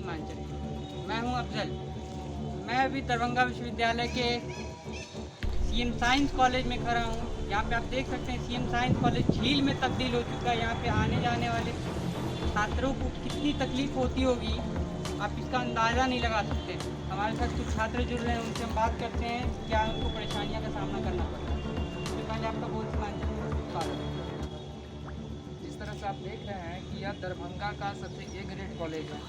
सीमांचल। मैं हूं अफजल। मैं अभी दरभंगा विश्वविद्यालय के सीएम साइंस कॉलेज में खड़ा हूं। यहाँ पे आप देख सकते हैं सीएम साइंस कॉलेज झील में तब्दील हो चुका है। यहाँ पे आने जाने वाले छात्रों को कितनी तकलीफ होती होगी आप इसका अंदाज़ा नहीं लगा सकते। हमारे साथ कुछ छात्र जुड़ रहे हैं, उनसे हम बात करते हैं क्या उनको परेशानियों का सामना करना पड़ता है। सबसे पहले आपका बोल सीमांचल में स्वागत है। जिस तरह से आप देख रहे हैं कि यह दरभंगा का सबसे ए ग्रेड कॉलेज है,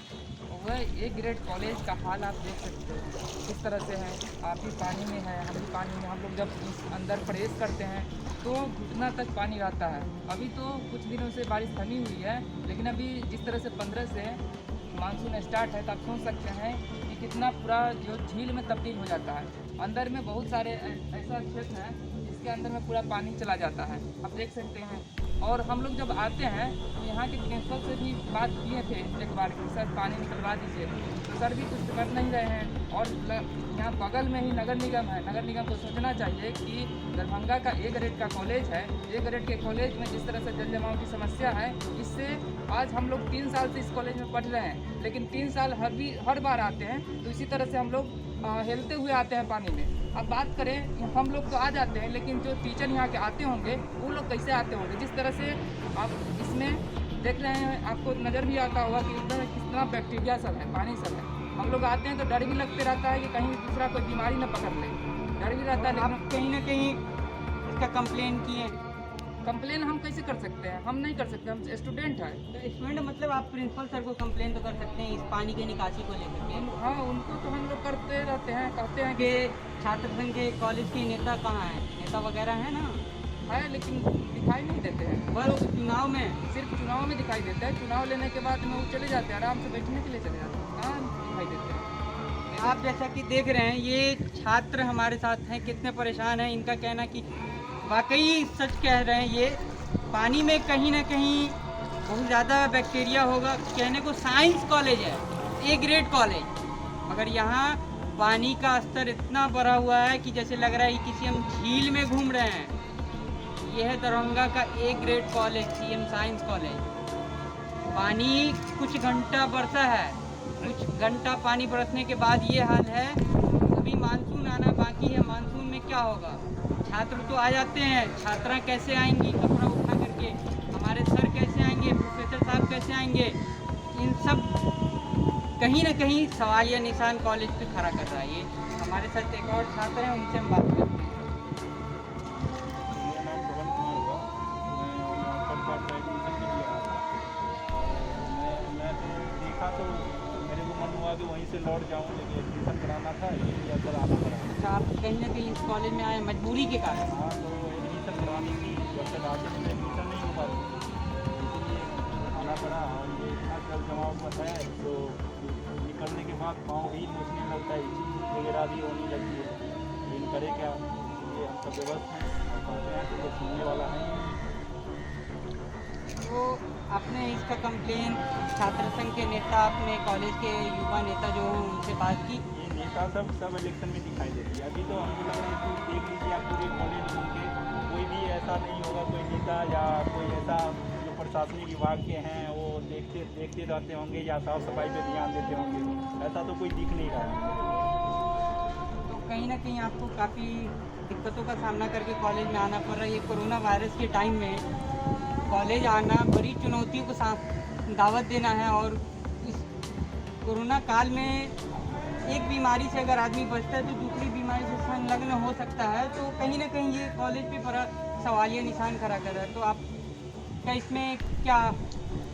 वह ए ग्रेड कॉलेज का हाल आप देख सकते हैं किस तरह से है। आप भी पानी में हैं, हम भी पानी में। हम लोग जब इस अंदर प्रवेश करते हैं तो घुटना तक पानी रहता है। अभी तो कुछ दिनों से बारिश थमी हुई है, लेकिन अभी जिस तरह से 15 से मानसून स्टार्ट है तो आप सोच सकते हैं कि कितना पूरा जो झील में तब्दील हो जाता है। अंदर में बहुत सारे ऐसा क्षेत्र है जिसके अंदर में पूरा पानी चला जाता है, आप देख सकते हैं। और हम लोग जब आते हैं तो यहाँ के प्रिंसिपल से भी बात किए थे एक बार कि सर पानी निकलवा दीजिए, तो सर भी कुछ कर नहीं रहे हैं। और यहाँ बगल में ही नगर निगम है। नगर निगम को सोचना चाहिए कि दरभंगा का ए ग्रेड का कॉलेज है, ए ग्रेड के कॉलेज में जिस तरह से जल जमाव की समस्या है, इससे आज हम लोग 3 साल से इस कॉलेज में पढ़ रहे हैं, लेकिन 3 साल हर बार आते हैं तो इसी तरह से हम लोग हिलते हुए आते हैं पानी में। अब बात करें, हम लोग तो आ जाते हैं, लेकिन जो टीचर यहाँ के आते होंगे वो लोग कैसे आते होंगे। जिस तरह से आप इसमें देख रहे हैं, आपको नज़र भी आता होगा कि इधर कितना बैक्टीरिया सब है, पानी सब है। हम लोग आते हैं तो डर भी लगते रहता है कि कहीं दूसरा कोई बीमारी न पकड़ ले, डर भी रहता है। आप कहीं ना कहीं इसका कंप्लेन किए। कंप्लेन हम कैसे कर सकते हैं? हम नहीं कर सकते, हम स्टूडेंट हैं। तो स्टूडेंट मतलब आप प्रिंसिपल सर को कंप्लेन तो कर सकते हैं इस पानी के निकासी को लेकर के। हाँ, उनको तो हम लोग करते रहते हैं, कहते हैं कि छात्र संघ के कॉलेज के नेता कहाँ हैं? नेता वगैरह है ना, है, लेकिन दिखाई नहीं देते हैं। बस चुनाव में, सिर्फ चुनाव में दिखाई देते हैं। चुनाव लेने के बाद में वो चले जाते हैं, आराम से बैठने के लिए चले जाते हैं, कहाँ दिखाई देते हैं। आप जैसा कि देख रहे हैं ये छात्र हमारे साथ हैं, कितने परेशान हैं। इनका कहना कि वाकई सच कह रहे हैं, ये पानी में कहीं ना कहीं बहुत ज़्यादा बैक्टीरिया होगा। कहने को साइंस कॉलेज है, ए ग्रेड कॉलेज, मगर यहाँ पानी का स्तर इतना बढ़ा हुआ है कि जैसे लग रहा है कि किसी हम झील में घूम रहे हैं। यह है दरभंगा का A grade college, CM science college. पानी कुछ घंटा बरसा है, कुछ घंटा पानी बरसने के बाद ये हाल है। अभी मानसून आना बाकी है, मानसून में क्या होगा? छात्र तो आ जाते हैं, छात्रा कैसे आएंगी कपड़ा उठा करके? हमारे सर कैसे आएंगे? प्रोफेसर साहब कैसे आएंगे? इन सब कहीं ना कहीं सवाल या निशान कॉलेज पे खड़ा कर रहा है। ये हमारे साथ एक और छात्र हैं, उनसे हम बात करते हैं। मेरा नाम पवन कुमार हुआ। मैं यहाँ पर पार्ट एडमिशन के लिए आया था। मैंने देखा तो मेरे को मन हुआ कि वहीं से लौट जाऊँ, लेकिन एडमिशन कराना था इसलिए अंदर आना पड़ा। अच्छा, आप कहीं ना कहीं इस कॉलेज में आए मजबूरी के कारण? हाँ, तो एडमिशन कराने की जब तक आगे से एडमिशन नहीं हो पाती इसलिए आना पड़ा। और ये इतना जल जमाव पर है तो निकलने के बाद पाँव भी लूटने लगता है, चीज़ वगैरह भी होने लगती है। लेकिन करे क्या, ये हम सब व्यवस्था है और कहते हैं कि कुछ सुनने वाला नहीं है। तो आपने इसका कंप्लेन छात्र संघ के नेता, अपने कॉलेज के युवा नेता जो हैं उनसे बात की? ये नेता सब इलेक्शन में दिखाई देती है। अभी तो हमको लग रहा है कि देख लीजिए आप पूरे कॉलेज घूम के, कोई भी ऐसा नहीं होगा, कोई नेता या कोई ऐसा जो प्रशासनिक विभाग के हैं वो देखते रहते होंगे या साफ सफाई पे ध्यान देते होंगे। ऐसा तो कोई दिख नहीं रहा है। तो कहीं ना कहीं आपको काफ़ी दिक्कतों का सामना करके कॉलेज में आना पड़ रहा है। ये कोरोना वायरस के टाइम में कॉलेज आना बड़ी चुनौतियों को दावत देना है। और इस कोरोना काल में एक बीमारी से अगर आदमी बचता है तो दूसरी बीमारी से संलग्न हो सकता है। तो कहीं ना कहीं ये कॉलेज पे बड़ा सवालिया निशान खड़ा कर रहा है। तो आपका इसमें क्या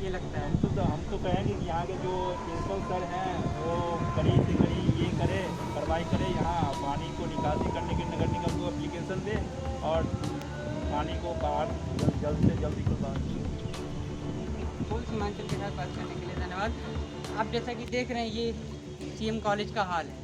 ये लगता है? तो हम तो कहेंगे कि यहाँ के जो प्रिंसिपल सर हैं वो कड़ी से कड़ी ये करे, कार्रवाई करे, यहाँ पानी को निकासी करने के नगर निगम को एप्लीकेशन दे और पानी को बाहर जल्द से जल्द निकलवा। फुल सीमांचल के साथ बात करने के लिए धन्यवाद। आप जैसा कि देख रहे हैं ये सीएम कॉलेज का हाल है।